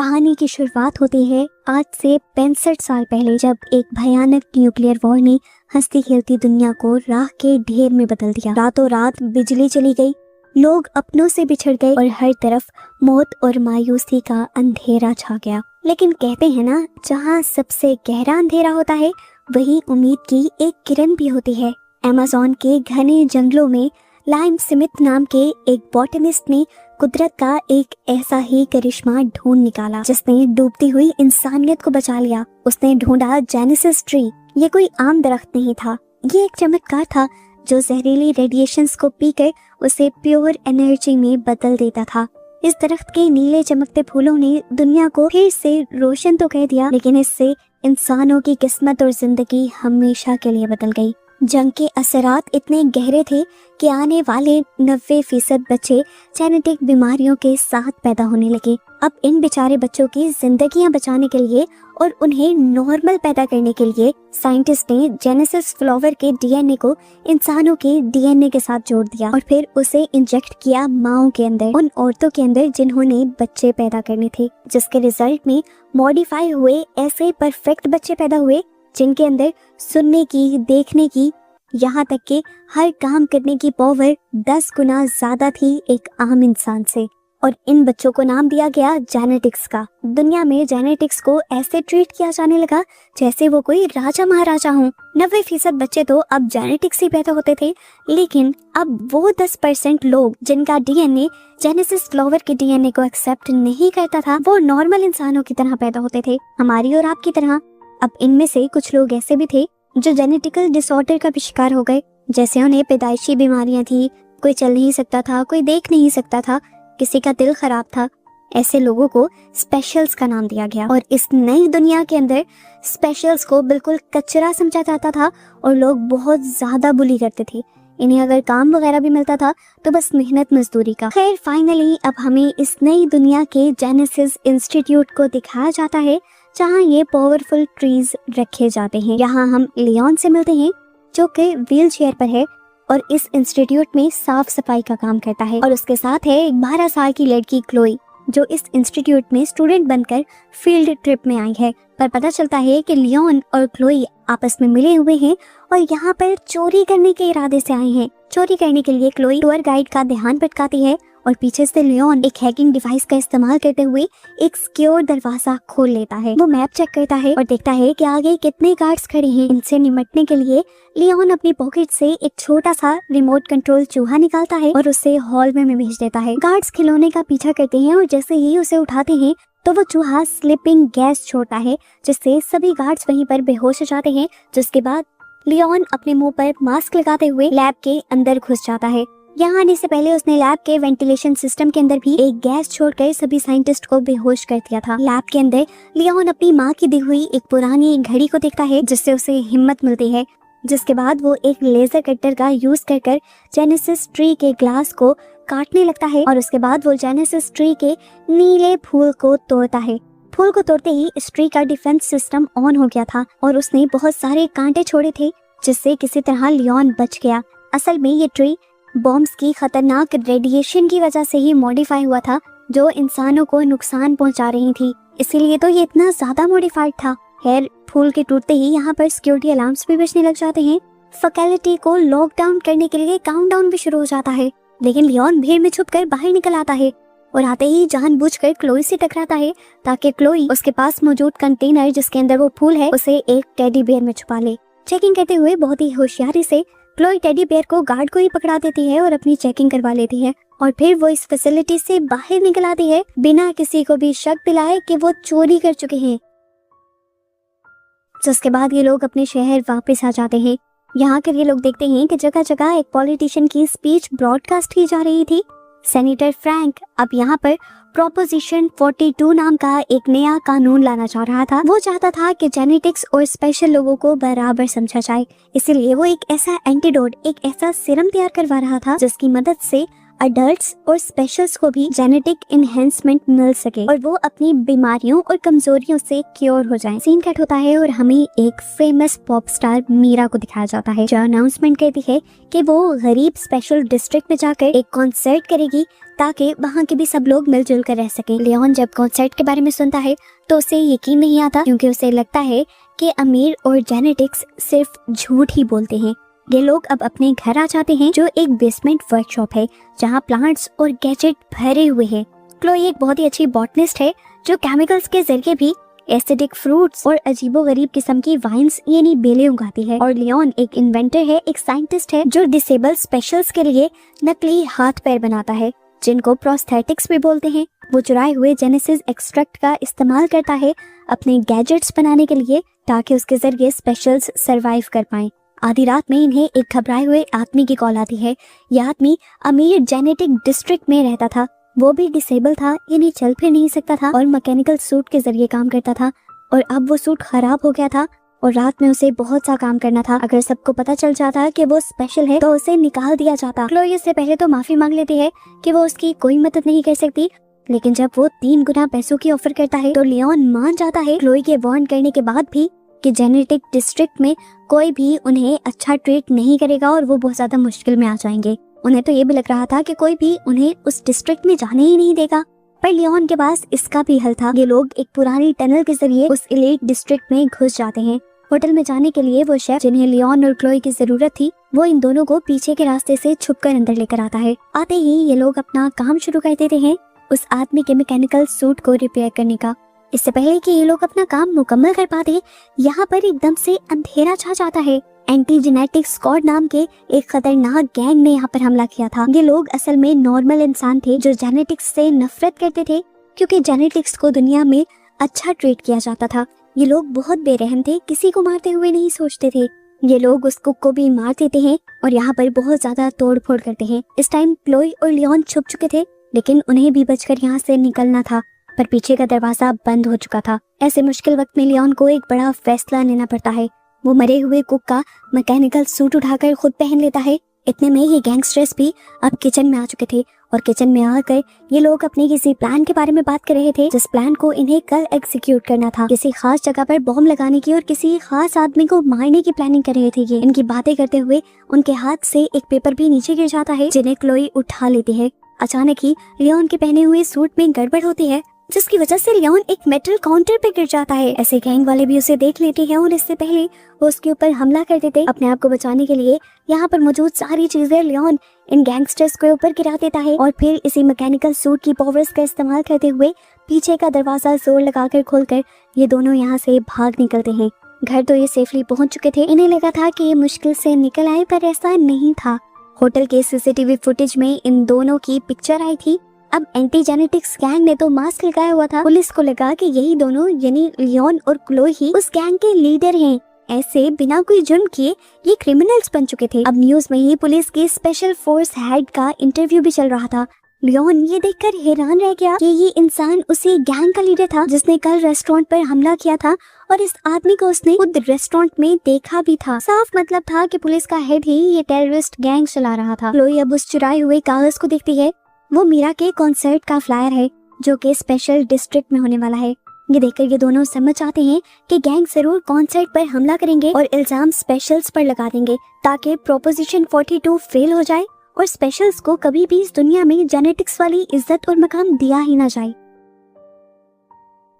कहानी की शुरुआत होती है आज से 65 साल पहले, जब एक भयानक न्यूक्लियर वॉर ने हंसती खेलती दुनिया को राख के ढेर में बदल दिया। रातों रात बिजली चली गई, लोग अपनों से बिछड़ गए और हर तरफ मौत और मायूसी का अंधेरा छा गया। लेकिन कहते हैं ना, जहाँ सबसे गहरा अंधेरा होता है वही उम्मीद की एक किरण भी होती है। अमेज़न के घने जंगलों में लाइम स्मिथ नाम के एक बॉटनिस्ट ने कुदरत का एक ऐसा ही करिश्मा ढूंढ निकाला जिसने डूबती हुई इंसानियत को बचा लिया। उसने ढूंढा जेनेसिस ट्री। ये कोई आम दरख्त नहीं था, ये एक चमत्कार था जो जहरीली रेडिएशंस को पीकर उसे प्योर एनर्जी में बदल देता था। इस दरख्त के नीले चमकते फूलों ने दुनिया को फिर से रोशन तो कर दिया, लेकिन इससे इंसानों की किस्मत और जिंदगी हमेशा के लिए बदल गई। जंग के असरात इतने गहरे थे कि आने वाले 90% बच्चे जेनेटिक बीमारियों के साथ पैदा होने लगे। अब इन बेचारे बच्चों की जिंदगियां बचाने के लिए और उन्हें नॉर्मल पैदा करने के लिए साइंटिस्ट ने जेनेसिस फ्लावर के डीएनए को इंसानों के डीएनए के साथ जोड़ दिया और फिर उसे इंजेक्ट किया माओं के अंदर, उन औरतों के अंदर जिन्होंने बच्चे पैदा करने थे, जिसके रिजल्ट में मॉडिफाई हुए ऐसे परफेक्ट बच्चे पैदा हुए जिनके अंदर सुनने की, देखने की, यहाँ तक कि हर काम करने की पावर 10 गुना ज्यादा थी एक आम इंसान से। और इन बच्चों को नाम दिया गया जेनेटिक्स का। दुनिया में जेनेटिक्स को ऐसे ट्रीट किया जाने लगा जैसे वो कोई राजा महाराजा हो। 90% बच्चे तो अब जेनेटिक्स ही पैदा होते थे, लेकिन अब वो 10% लोग जिनका डीएनए जेनेसिस फ्लावर के डीएनए को एक्सेप्ट नहीं करता था, वो नॉर्मल इंसानों की तरह पैदा होते थे, हमारी और आपकी तरह। अब इनमें से कुछ लोग ऐसे भी थे जो जेनेटिकल डिसऑर्डर का भी शिकार हो गए, जैसे उन्हें पैदाइशी बीमारियां थी, कोई चल नहीं सकता था, कोई देख नहीं सकता था, किसी का दिल खराब था। ऐसे लोगों को स्पेशल्स का नाम दिया गया और इस नई दुनिया के अंदर स्पेशल्स को बिल्कुल कचरा समझा जाता था और लोग बहुत ज्यादा बुली करते थे। इन्हें अगर काम वगैरह भी मिलता था तो बस मेहनत मजदूरी का। खैर फाइनली अब हमें इस नई दुनिया के जेनेसिस इंस्टीट्यूट को दिखाया जाता है जहाँ ये पावरफुल ट्रीज रखे जाते हैं। यहाँ हम लियोन से मिलते हैं जो कि व्हील चेयर पर है और इस इंस्टीट्यूट में साफ सफाई का काम करता है, और उसके साथ है एक 12 साल की लड़की क्लोई जो इस इंस्टीट्यूट में स्टूडेंट बनकर फील्ड ट्रिप में आई है। पर पता चलता है कि लियोन और क्लोई आपस में मिले हुए हैं और यहाँ पर चोरी करने के इरादे से आए हैं। चोरी करने के लिए क्लोई टूर गाइड का ध्यान भटकाती है और पीछे से लियोन एक हैकिंग डिवाइस का इस्तेमाल करते हुए एक सिक्योर दरवाजा खोल लेता है। वो मैप चेक करता है और देखता है कि आगे कितने गार्ड्स खड़े हैं। इनसे निपटने के लिए लियोन अपनी पॉकेट से एक छोटा सा रिमोट कंट्रोल चूहा निकालता है और उसे हॉल में भेज देता है। गार्ड्स खिलौने का पीछा करते हैं और जैसे ही उसे उठाते हैं तो वो चूहा स्लिपिंग गैस छोड़ता है जिससे सभी गार्ड्स वहीं पर बेहोश हो जाते हैं। जिसके बाद लियोन अपने मुंह पर मास्क लगाते हुए लैब के अंदर घुस जाता है। यहाँ आने से पहले उसने लैब के वेंटिलेशन सिस्टम के अंदर भी एक गैस छोड़कर सभी साइंटिस्ट को बेहोश कर दिया था। लैब के अंदर लियोन अपनी माँ की दी हुई एक पुरानी घड़ी को देखता है जिससे उसे हिम्मत मिलती है। जिसके बाद वो एक लेजर कटर का यूज कर जेनेसिस ट्री के ग्लास को काटने लगता है और उसके बाद वो जेनेसिस ट्री के नीले फूल को तोड़ता है। फूल को तोड़ते ही इस ट्री का डिफेंस सिस्टम ऑन हो गया था और उसने बहुत सारे कांटे छोड़े थे जिससे किसी तरह लियोन बच गया। असल में ये ट्री बॉम्ब्स की खतरनाक रेडिएशन की वजह से ही मॉडिफाई हुआ था जो इंसानों को नुकसान पहुंचा रही थी, इसीलिए तो ये इतना ज्यादा मॉडिफाइड था। खैर फूल के टूटते ही यहाँ पर सिक्योरिटी अलार्म्स भी बजने लग जाते हैं। फैकल्टी को लॉकडाउन करने के लिए काउंटडाउन भी शुरू हो जाता है, लेकिन लियोन भीड़ में छुपकर बाहर निकल आता है और आते ही जानबूझकर क्लोई से टकराता है ताकि क्लोई उसके पास मौजूद कंटेनर जिसके अंदर वो फूल है उसे एक टेडी बेयर में छुपा ले। चेकिंग करते हुए बहुत ही होशियारी से क्लोई टेडी बेयर को गार्ड को ही पकड़ा देती है और अपनी चेकिंग करवा लेती है और फिर वो इस फैसिलिटी से बाहर निकल आती है बिना किसी को भी शक दिलाए कि वो चोरी कर चुके हैं। जिसके बाद ये लोग अपने शहर वापस आ जाते हैं। यहाँ के ये लोग देखते हैं कि जगह जगह एक पॉलिटिशियन की स्पीच ब्रॉडकास्ट की जा रही थी। सेनेटर फ्रैंक अब यहाँ पर प्रोपोजिशन 42 नाम का एक नया कानून लाना चाह रहा था। वो चाहता था कि जेनेटिक्स और स्पेशल लोगों को बराबर समझा जाए, इसीलिए वो एक ऐसा एंटीडोट, एक ऐसा सीरम तैयार करवा रहा था जिसकी मदद से अडल्ट्स और स्पेशल्स को भी जेनेटिक एनहेंसमेंट मिल सके और वो अपनी बीमारियों और कमजोरियों से क्योर हो जाएं। सीन कट होता है और हमें एक फेमस पॉप स्टार मीरा को दिखाया जाता है, जो अनाउंसमेंट करती है कि वो गरीब स्पेशल डिस्ट्रिक्ट में जाकर एक कॉन्सर्ट करेगी ताकि वहाँ के भी सब लोग मिलजुल कर रह सकें। लियोन जब कॉन्सर्ट के बारे में सुनता है तो उसे यकीन नहीं आता, क्योंकि उसे लगता है कि अमीर और जेनेटिक्स सिर्फ झूठ ही बोलते हैं। ये लोग अब अपने घर आ जाते हैं, जो एक बेसमेंट वर्कशॉप है जहाँ प्लांट्स और गैजेट भरे हुए हैं। क्लोई एक बहुत ही अच्छी बॉटनिस्ट है जो केमिकल्स के जरिए भी एसिडिक फ्रूट्स और अजीबोगरीब किस्म की वाइन्स यानी बेलें उगाती है। और लियोन एक इन्वेंटर है, एक साइंटिस्ट है जो डिसेबल स्पेशल्स के लिए नकली हाथ पैर बनाता है, जिनको प्रोस्थेटिक्स भी बोलते हैं। वो चुराए हुए जेनेसिस एक्सट्रैक्ट का इस्तेमाल करता है अपने गैजेट्स बनाने के लिए, ताकि उसके जरिए स्पेशल्स सरवाइव कर पाएं। आधी रात में इन्हें एक घबराए हुए आदमी की कॉल आती है। यह आदमी अमीर जेनेटिक डिस्ट्रिक्ट में रहता था, वो भी डिसेबल था, यानी चल फिर नहीं सकता था और मैकेनिकल सूट के जरिए काम करता था। और अब वो सूट खराब हो गया था और रात में उसे बहुत सा काम करना था। अगर सबको पता चल जाता कि वो स्पेशल है तो उसे निकाल दिया जाता। क्लोई इससे पहले तो माफी मांग लेती है कि वो उसकी कोई मदद नहीं कर सकती, लेकिन जब वो 3 गुना पैसों की ऑफर करता है तो लियोन मान जाता है, क्लोई के वार्न करने के बाद भी कि जेनेटिक डिस्ट्रिक्ट में कोई भी उन्हें अच्छा ट्रीट नहीं करेगा और वो बहुत ज्यादा मुश्किल में आ जाएंगे। उन्हें तो ये भी लग रहा था कि कोई भी उन्हें उस डिस्ट्रिक्ट में जाने ही नहीं देगा, पर लियोन के पास इसका भी हल था। ये लोग एक पुरानी टनल के जरिए उस एलीट डिस्ट्रिक्ट में घुस जाते हैं। होटल में जाने के लिए वो शेफ जिन्हें लियोन और क्लोई की जरूरत थी, वो इन दोनों को पीछे के रास्ते से छुपकर अंदर लेकर आता है। आते ही ये लोग अपना काम शुरू कर देते हैं, उस आदमी के मैकेनिकल सूट को रिपेयर करने का। इससे पहले कि ये लोग अपना काम मुकम्मल कर पाते, यहाँ पर एकदम से अंधेरा छा जाता है। एंटी जेनेटिक स्क्वाड नाम के एक खतरनाक गैंग ने यहाँ पर हमला किया था। ये लोग असल में नॉर्मल इंसान थे जो जेनेटिक्स से नफरत करते थे, क्योंकि जेनेटिक्स को दुनिया में अच्छा ट्रीट किया जाता था। ये लोग बहुत बेरहम थे, किसी को मारते हुए नहीं सोचते थे। ये लोग उस कुक को भी मार देते हैं और यहाँ पर बहुत ज्यादा तोड़ फोड़ करते हैं। इस टाइम क्लोई और लियोन छुप चुके थे, लेकिन उन्हें भी बचकर यहाँ से निकलना था, पर पीछे का दरवाजा बंद हो चुका था। ऐसे मुश्किल वक्त में लियोन को एक बड़ा फैसला लेना पड़ता है। वो मरे हुए कुक का मैकेनिकल सूट उठाकर खुद पहन लेता है। इतने में ये गैंगस्टर्स भी अब किचन में आ चुके थे और किचन में आकर ये लोग अपने किसी प्लान के बारे में बात कर रहे थे, जिस प्लान को इन्हें कल एग्जीक्यूट करना था। किसी खास जगह पर बॉम्ब लगाने की और किसी खास आदमी को मारने की प्लानिंग कर रहे थे। ये इनकी बातें करते हुए उनके हाथ से एक पेपर भी नीचे गिर जाता है, जिन्हें क्लोई उठा लेती है। अचानक ही लियोन के पहने हुए सूट में गड़बड़ होती है, जिसकी वजह से लियोन एक मेटल काउंटर पे गिर जाता है। ऐसे गैंग वाले भी उसे देख लेते हैं और इससे पहले वो उसके ऊपर हमला कर देते। अपने आप को बचाने के लिए यहाँ पर मौजूद सारी चीजें लियोन इन गैंगस्टर्स के ऊपर गिरा देता है और फिर इसी मैकेनिकल सूट की पावर्स का इस्तेमाल करते हुए पीछे का दरवाजा जोर लगाकर खोलकर ये दोनों यहाँ से भाग निकलते हैं। घर तो ये सेफली पहुंच चुके थे। इन्हें लगा था कि ये मुश्किल से निकल आए, पर ऐसा नहीं था। होटल के सीसीटीवी फुटेज में इन दोनों की पिक्चर आई थी। अब एंटी जेनेटिक्स गैंग ने तो मास्क लगाया हुआ था। पुलिस को लगा कि यही दोनों यानी लियोन और क्लोई ही उस गैंग के लीडर हैं। ऐसे बिना कोई जुर्म किए ये क्रिमिनल्स बन चुके थे। अब न्यूज में ही पुलिस के स्पेशल फोर्स हेड का इंटरव्यू भी चल रहा था। लियोन ये देखकर हैरान रह गया कि ये इंसान उसी गैंग का लीडर था जिसने कल रेस्टोरेंट पर हमला किया था, और इस आदमी को उसने खुद रेस्टोरेंट में देखा भी था। साफ मतलब था कि पुलिस का हेड ही ये टेररिस्ट गैंग चला रहा था। क्लोई अब उस चुराए हुए कागज को देखती है। वो मीरा के कॉन्सर्ट का फ्लायर है जो कि स्पेशल डिस्ट्रिक्ट में होने वाला है। ये देखकर ये दोनों समझ आते हैं कि गैंग जरूर कॉन्सर्ट पर हमला करेंगे और इल्जाम स्पेशल्स पर लगा देंगे, ताकि प्रोपोजिशन 42 फेल हो जाए और स्पेशल्स को कभी भी इस दुनिया में जेनेटिक्स वाली इज्जत और मकाम दिया ही ना जाए।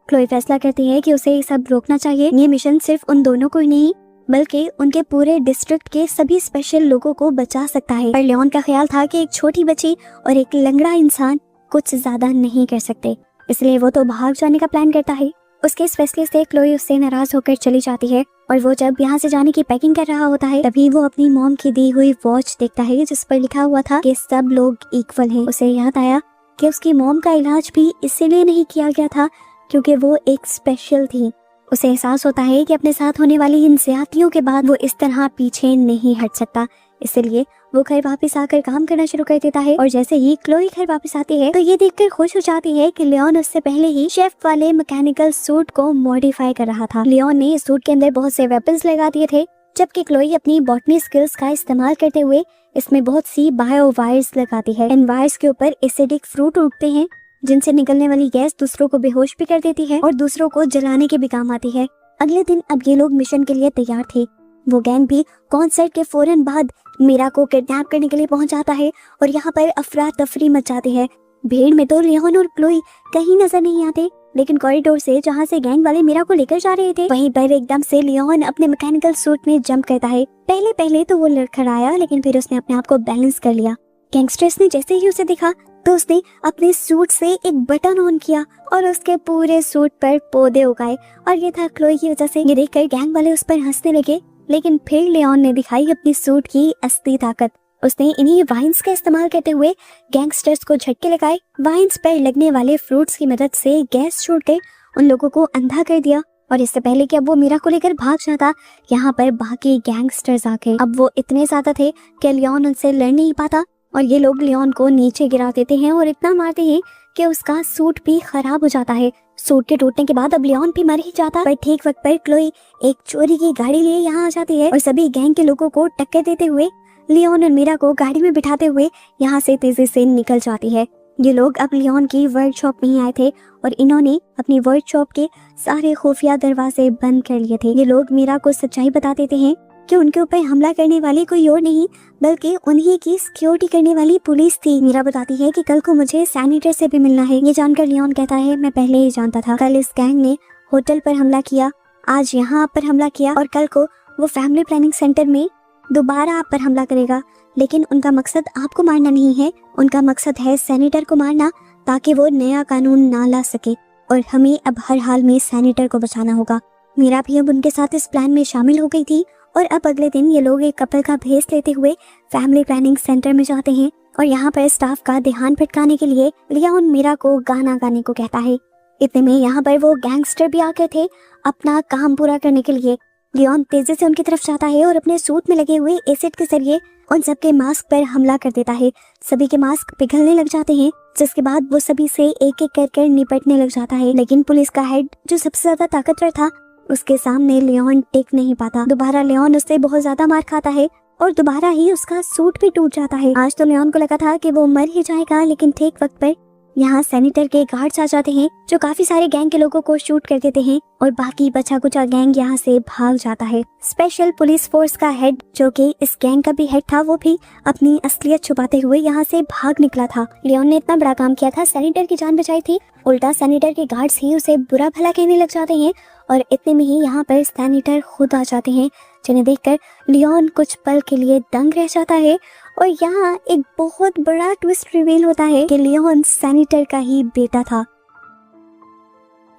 क्लोई फैसला करती है कि उसे ये सब रोकना चाहिए। ये मिशन सिर्फ उन दोनों को ही नहीं बल्कि उनके पूरे डिस्ट्रिक्ट के सभी स्पेशल लोगों को बचा सकता है। पर लियोन का ख्याल था कि एक छोटी बच्ची और एक लंगड़ा इंसान कुछ ज्यादा नहीं कर सकते, इसलिए वो तो भाग जाने का प्लान करता है। उसके इस फैसले से क्लोई उससे नाराज होकर चली जाती है और वो जब यहाँ से जाने की पैकिंग कर रहा होता है तभी वो अपनी मॉम की दी हुई वॉच देखता है जिस पर लिखा हुआ था कि सब लोग इक्वल हैं। उसे याद आया कि उसकी मॉम का इलाज भी इसीलिए नहीं किया गया था क्योंकि वो एक स्पेशल थी। उसे एहसास होता है कि अपने साथ होने वाली इन ज्यादतियों के बाद वो इस तरह पीछे नहीं हट सकता, इसलिए वो घर वापस आकर काम करना शुरू कर देता है। और जैसे ही क्लोई घर वापस आती है तो ये देखकर खुश हो जाती है कि लियोन उससे पहले ही शेफ वाले मैकेनिकल सूट को मॉडिफाई कर रहा था। लियोन ने इस सूट के अंदर बहुत से वेपन्स लगा दिए थे जबकि क्लोई अपनी बॉटनी स्किल्स का इस्तेमाल करते हुए इसमें बहुत सी बायो वायर्स लगाती है। इन वायर्स के ऊपर एसिडिक फ्रूट उगते हैं जिनसे निकलने वाली गैस दूसरों को बेहोश भी कर देती है और दूसरों को जलाने के भी काम आती है। अगले दिन अब ये लोग मिशन के लिए तैयार थे। वो गैंग भी कॉन्सर्ट के फौरन बाद मीरा को किडनैप करने के लिए पहुंच जाता है और यहाँ पर अफरा तफरी मच जाती है। भीड़ में तो लियोन और क्लोई कहीं नजर नहीं आते, लेकिन कॉरिडोर से जहाँ से गैंग वाले मीरा को लेकर जा रहे थे वहीं पर एकदम से लियोन अपने मैकेनिकल सूट में जंप करता है। पहले पहले तो वो लड़खड़ाया, लेकिन फिर उसने अपने आप को बैलेंस कर लिया। गैंगस्टर्स ने जैसे ही उसे देखा तो उसने अपने सूट से एक बटन ऑन किया और उसके पूरे सूट पर पौधे उगाए और ये था क्लोई की वजह से। ये देखकर गैंग वाले उस पर हंसने लगे, लेकिन फिर लियोन ने दिखाई अपनी सूट की असली ताकत। उसने इन्हीं वाइन्स का इस्तेमाल करते हुए गैंगस्टर्स को झटके लगाए। वाइन्स पर लगने वाले फ्रूट्स की मदद से गैस छोड़ कर उन लोगों को अंधा कर दिया और इससे पहले कि अब वो मीरा को लेकर भाग जाता, यहाँ पर बाकी गैंगस्टर्स आ गए। अब वो इतने ज्यादा थे कि लियोन उनसे लड़ नहीं पाता और ये लोग लियोन को नीचे गिरा देते हैं और इतना मारते हैं कि उसका सूट भी खराब हो जाता है। सूट के टूटने के बाद अब लियोन भी मर ही जाता, पर ठीक वक्त पर क्लोई एक चोरी की गाड़ी लिए यहाँ आ जाती है और सभी गैंग के लोगों को टक्कर देते हुए लियोन और मीरा को गाड़ी में बिठाते हुए यहाँ से तेजी से निकल जाती है। ये लोग अब लियोन की वर्कशॉप में ही आए थे और इन्होंने अपनी वर्कशॉप के सारे खुफिया दरवाजे बंद कर लिए थे। ये लोग मीरा को सच्चाई बता देते हैं कि उनके ऊपर हमला करने वाली कोई और नहीं बल्कि उन्हीं की सिक्योरिटी करने वाली पुलिस थी। मीरा बताती है कि कल को मुझे सैनिटर से भी मिलना है। ये जानकर लियोन कहता है, मैं पहले ही जानता था। कल इस गैंग ने होटल पर हमला किया, आज यहाँ पर हमला किया और कल को वो फैमिली प्लानिंग सेंटर में दोबारा आप पर हमला करेगा। लेकिन उनका मकसद आपको मारना नहीं है, उनका मकसद है सैनिटर को मारना ताकि वो नया कानून ना ला सके और हमें अब हर हाल में सैनिटर को बचाना होगा। मीरा भी अब उनके साथ इस प्लान में शामिल हो गई थी और अब अगले दिन ये लोग एक कपल का भेस लेते हुए फैमिली प्लानिंग सेंटर में जाते हैं और यहाँ पर स्टाफ का ध्यान भटकाने के लिए लियोन मीरा को गाना गाने को कहता है। इतने में यहाँ पर वो गैंगस्टर भी आ गए थे अपना काम पूरा करने के लिए। लियोन तेजी से उनकी तरफ जाता है और अपने सूट में लगे हुए एसिड के जरिए उन सबके मास्क पर हमला कर देता है। सभी के मास्क पिघलने लग जाते हैं, जिसके बाद वो सभी से एक एक कर निपटने लग जाता है। लेकिन पुलिस का हेड जो सबसे ज्यादा ताकतवर था उसके सामने लियोन टिक नहीं पाता। दोबारा लियोन उससे बहुत ज्यादा मार खाता है और दोबारा ही उसका सूट भी टूट जाता है। आज तो लियोन को लगा था कि वो मर ही जाएगा, लेकिन ठीक वक्त पर यहाँ सैनिटर के गार्ड्स आ जाते हैं जो काफी सारे गैंग के लोगों को शूट कर देते हैं और बाकी बचा कुचा गैंग यहाँ से भाग जाता है। स्पेशल पुलिस फोर्स का हेड जो कि इस गैंग का भी हेड था वो भी अपनी असलियत छुपाते हुए यहाँ से भाग निकला था। लियोन ने इतना बड़ा काम किया था, सैनिटर की जान बचाई थी, उल्टा सैनिटर के गार्ड्स ही उसे बुरा भला कहने लग जाते हैं और इतने में ही यहाँ पर सैनिटर खुद आ जाते हैं, जिन्हें देखकर लियोन कुछ पल के लिए दंग रह जाता है और यहाँ एक बहुत बड़ा ट्विस्ट रिवील होता है कि लियोन सैनिटर का ही बेटा था।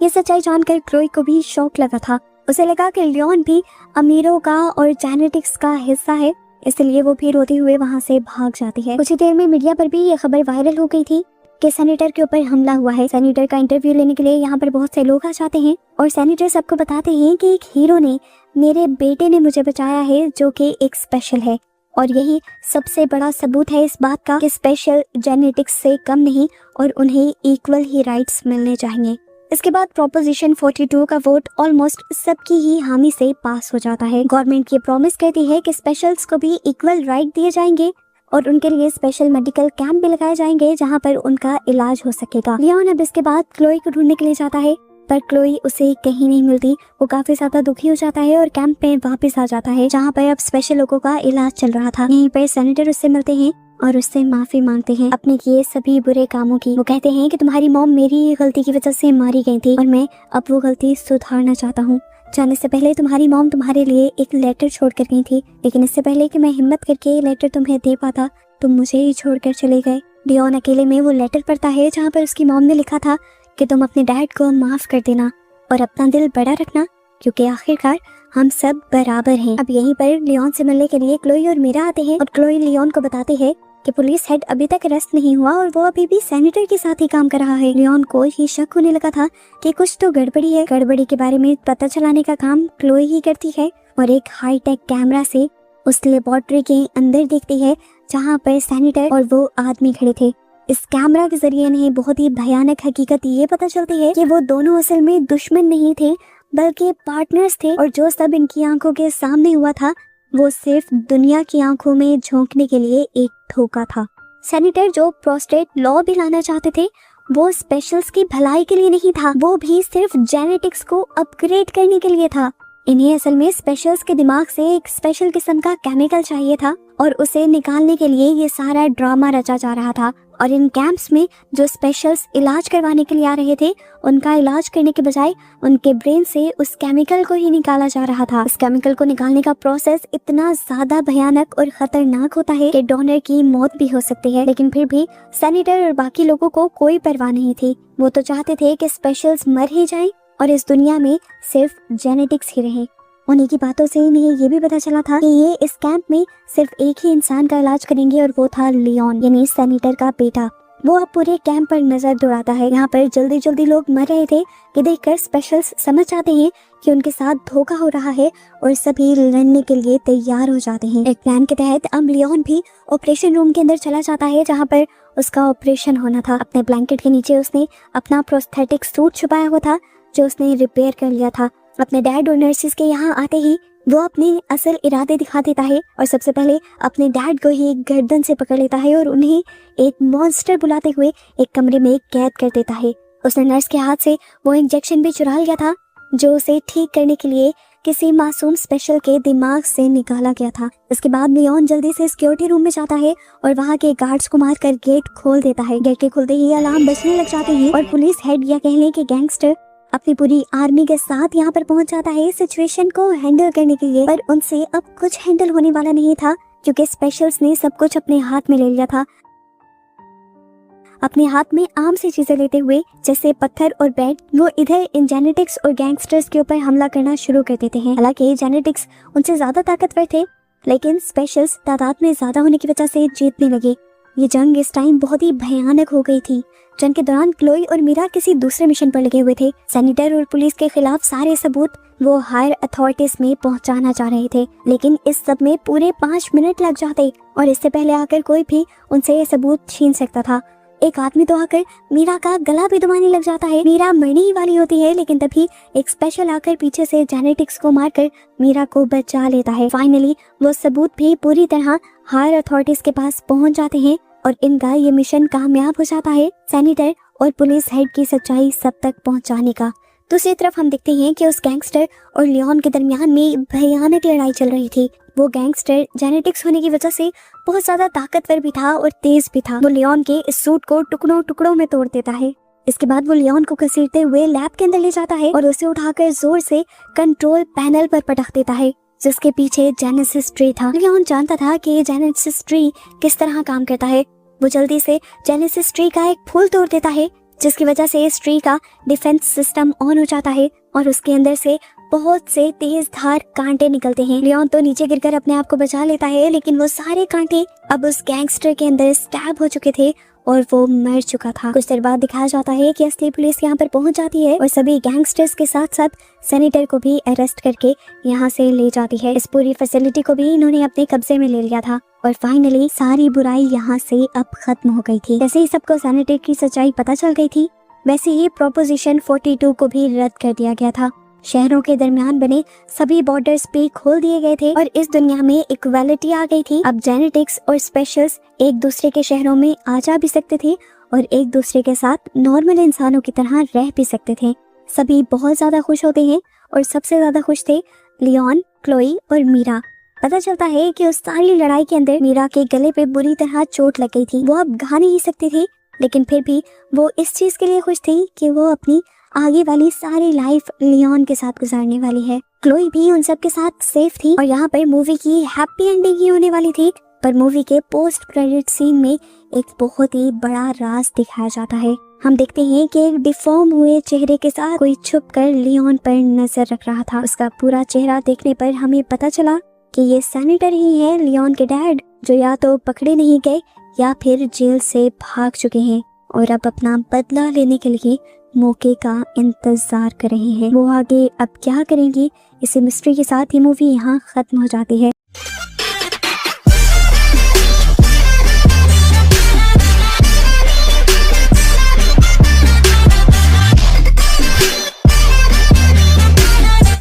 ये सच्चाई जानकर क्लोई को भी शौक लगा था। उसे लगा कि लियोन भी अमीरों का और जेनेटिक्स का हिस्सा है, इसलिए वो भी रोते हुए वहाँ से भाग जाती है। कुछ ही देर में मीडिया पर भी ये खबर वायरल हो गई थी कि सैनिटर के ऊपर हमला हुआ है। सैनिटर का इंटरव्यू लेने के लिए यहाँ पर बहुत से लोग आ जाते हैं और सैनिटर सबको बताते हैं कि एक हीरो ने, मेरे बेटे ने मुझे बचाया है जो कि एक स्पेशल है और यही सबसे बड़ा सबूत है इस बात का कि स्पेशल जेनेटिक्स से कम नहीं और उन्हें इक्वल ही राइट्स मिलने चाहिए। इसके बाद प्रोपोजिशन 42 का वोट ऑलमोस्ट सबकी ही हामी से पास हो जाता है। गवर्नमेंट ये प्रॉमिस करती है कि स्पेशल्स को भी इक्वल राइट दिए जाएंगे और उनके लिए स्पेशल मेडिकल कैंप भी लगाए जाएंगे जहां पर उनका इलाज हो सकेगा। लियोन अब इसके बाद क्लोई को ढूंढने के लिए जाता है, पर क्लोई उसे कहीं नहीं मिलती। वो काफी ज्यादा दुखी हो जाता है और कैंप में वापस आ जाता है जहाँ पर अब स्पेशल लोगों का इलाज चल रहा था। यहीं पर सैनिटर उससे मिलते हैं और उससे माफी मांगते हैं अपने किए सभी बुरे कामों की। वो कहते हैं कि तुम्हारी मॉम मेरी गलती की वजह से मारी गई थी और मैं अब वो गलती सुधारना चाहता हूँ। जाने से पहले तुम्हारी मॉम तुम्हारे लिए एक लेटर छोड़ कर गई थी, लेकिन इससे पहले कि मैं हिम्मत करके ये लेटर तुम्हें दे पाता तुम मुझे ही छोड़कर चले गए। लियोन अकेले में वो लेटर पढ़ता है जहाँ पर उसकी मॉम ने लिखा था कि तुम अपने डैड को माफ कर देना और अपना दिल बड़ा रखना क्योंकि आखिरकार हम सब बराबर हैं। अब यहीं पर लियोन से मिलने के लिए क्लोई और मीरा आते हैं और क्लोई लियोन को बताती है कि पुलिस हेड अभी तक अरेस्ट नहीं हुआ और वो अभी भी सैनिटर के साथ ही काम कर रहा है। लियोन को ही शक होने लगा था कि कुछ तो गड़बड़ी है। गड़बड़ी के बारे में पता चलाने का काम क्लोई ही करती है और एक हाईटेक कैमरा से उस लेबोरेटरी के अंदर देखती है जहाँ पर सैनिटर और वो आदमी खड़े थे। इस कैमरा के जरिए इन्हें बहुत ही भयानक हकीकत ये पता चलती है कि वो दोनों असल में दुश्मन नहीं थे बल्कि पार्टनर्स थे, और जो सब इनकी आंखों के सामने हुआ था वो सिर्फ दुनिया की आंखों में झोंकने के लिए एक धोखा था। सेनेटर जो प्रोस्टेट लॉ भी लाना चाहते थे वो स्पेशल्स की भलाई के लिए नहीं था, वो भी सिर्फ जेनेटिक्स को अपग्रेड करने के लिए था। इन्हें असल में स्पेशल्स के दिमाग से एक स्पेशल किस्म का केमिकल चाहिए था और उसे निकालने के लिए ये सारा ड्रामा रचा जा रहा था। और इन कैंप्स में जो स्पेशल्स इलाज करवाने के लिए आ रहे थे उनका इलाज करने के बजाय उनके ब्रेन से उस केमिकल को ही निकाला जा रहा था। इस केमिकल को निकालने का प्रोसेस इतना ज्यादा भयानक और खतरनाक होता है कि डोनर की मौत भी हो सकती है, लेकिन फिर भी सेनेटर और बाकी लोगों को कोई परवाह नहीं थी। वो तो चाहते थे कि स्पेशल्स मर ही जाएं और इस दुनिया में सिर्फ जेनेटिक्स ही रहे। उन्हीं की बातों से इन्हें ये भी पता चला था कि ये इस कैंप में सिर्फ एक ही इंसान का इलाज करेंगे और वो था लियोन, यानी सेनेटर का बेटा। वो अब पूरे कैंप पर नजर दौड़ाता है। यहाँ पर जल्दी जल्दी लोग मर रहे थे कि देखकर स्पेशल्स समझ जाते हैं कि उनके साथ धोखा हो रहा है और सभी लड़ने के लिए तैयार हो जाते हैं। एक प्लान के तहत अब लियोन भी ऑपरेशन रूम के अंदर चला जाता है जहाँ पर उसका ऑपरेशन होना था। अपने ब्लैंकेट के नीचे उसने अपना प्रोस्थेटिक सूट छुपाया हुआ था जो उसने रिपेयर कर लिया था। अपने डैड और नर्सिस के यहाँ आते ही वो अपने असल इरादे दिखा देता है और सबसे पहले अपने डैड को ही गर्दन से पकड़ लेता है और उन्हें एक मॉन्स्टर बुलाते हुए एक कमरे में कैद कर देता है। उसने नर्स के हाथ से वो इंजेक्शन भी चुरा लिया था जो उसे ठीक करने के लिए किसी मासूम स्पेशल के दिमाग से निकाला गया था। इसके बाद लियोन जल्दी से सिक्योरिटी रूम में जाता है और वहाँ के गार्ड्स को मारकर गेट खोल देता है। गेट के खुलते ही अलार्म बजने लग जाते हैं और पुलिस हेड या कह लें कि गैंगस्टर अपनी पूरी आर्मी के साथ यहाँ पर पहुंच जाता है सिचुएशन को हैंडल करने के लिए। पर उनसे अब कुछ हैंडल होने वाला नहीं था क्योंकि स्पेशल्स ने सब कुछ अपने हाथ में ले लिया था। अपने हाथ में आम सी चीजें लेते हुए जैसे पत्थर और बेड, वो इधर इन जेनेटिक्स और गैंगस्टर्स के ऊपर हमला करना शुरू कर देते हैं। हालांकि जेनेटिक्स उनसे ज्यादा ताकतवर थे लेकिन स्पेशल्स तादाद में ज्यादा होने की वजह से जीतने लगे। ये जंग इस टाइम बहुत ही भयानक हो गई थी। जंग के दौरान क्लोई और मीरा किसी दूसरे मिशन पर लगे हुए थे। सेनेटर और पुलिस के खिलाफ सारे सबूत वो हायर अथॉरिटीज में पहुंचाना चाह रहे थे, लेकिन इस सब में पूरे 5 मिनट लग जाते और इससे पहले आकर कोई भी उनसे ये सबूत छीन सकता था। एक आदमी तो आकर मीरा का गला भी दबाने लग जाता है। मीरा मरने ही वाली होती है लेकिन तभी एक स्पेशल आकर पीछे से जेनेटिक्स को मारकर मीरा को बचा लेता है। फाइनली वो सबूत भी पूरी तरह हायर अथॉरिटीज के पास पहुंच जाते हैं और इनका ये मिशन कामयाब हो जाता है सेनेटर और पुलिस हेड की सच्चाई सब तक पहुंचाने का। दूसरी तरफ हम देखते हैं कि उस गैंगस्टर और लियोन के दरमियान में भयानक लड़ाई चल रही थी। वो गैंगस्टर जेनेटिक्स होने की वजह से बहुत ज्यादा ताकतवर भी था और तेज भी था। वो लियोन के इस सूट को टुकड़ों टुकड़ों में तोड़ देता है। इसके बाद वो लियोन को घसीटते हुए लैब के अंदर ले जाता है और उसे उठाकर जोर से कंट्रोल पैनल पर पटक देता है जिसके पीछे जेनेसिस ट्री था। लियोन जानता था कि ये जेनेसिस ट्री किस तरह काम करता है। वो जल्दी से जेनेसिस ट्री का एक फूल तोड़ देता है जिसकी वजह से इस ट्री का डिफेंस सिस्टम ऑन हो जाता है और उसके अंदर से बहुत से तेज धार कांटे निकलते हैं। लियोन तो नीचे गिरकर अपने आप को बचा लेता है लेकिन वो सारे कांटे अब उस गैंगस्टर के अंदर स्टैब हो चुके थे और वो मर चुका था। कुछ देर बाद दिखाया जाता है कि असली पुलिस यहाँ पर पहुंच जाती है और सभी गैंगस्टर्स के साथ साथ सेनेटर को भी अरेस्ट करके यहाँ से ले जाती है। इस पूरी फैसिलिटी को भी इन्होंने अपने कब्जे में ले लिया था और फाइनली सारी बुराई यहाँ से अब खत्म हो गई थी। जैसे ही सबको सेनेटर की सच्चाई पता चल गई थी वैसे ही प्रोपोजिशन 42 को भी रद्द कर दिया गया था। शहरों के दरमियान बने सभी बॉर्डर्स पे खोल दिए गए थे और इस दुनिया में इक्वालिटी आ गई थी। अब जेनेटिक्स और स्पेशल्स एक दूसरे के शहरों में आ जा भी सकते थे और एक दूसरे के साथ नॉर्मल इंसानों की तरह रह भी सकते थे। सभी बहुत ज्यादा खुश होते हैं और सबसे ज्यादा खुश थे लियोन, क्लोई और मीरा। पता चलता है कि उस सारी लड़ाई के अंदर मीरा के गले पे बुरी तरह चोट लग गई थी। वो अब गा नहीं सकती थी लेकिन फिर भी वो इस चीज के लिए खुश थी कि वो अपनी आगे वाली सारी लाइफ लियोन के साथ गुजारने वाली है। क्लोई भी उन सब के साथ सेफ थी और यहाँ पर मूवी की हैप्पी एंडिंग ही होने वाली थी। पर मूवी के पोस्ट क्रेडिट सीन में एक बहुत ही बड़ा राज दिखाया जाता है। हम देखते हैं कि एक डिफॉर्म हुए चेहरे के साथ कोई छुपकर लियोन पर नजर रख रहा था। उसका पूरा चेहरा देखने पर हमें पता चला कि ये सेनेटर ही है, लियोन के डैड, जो या तो पकड़े नहीं गए या फिर जेल से भाग चुके हैं और अब अपना बदला लेने के लिए मौके का इंतजार कर रहे हैं। वो आगे अब क्या करेंगी, इसी मिस्ट्री के साथ ये मूवी यहाँ खत्म हो जाती है।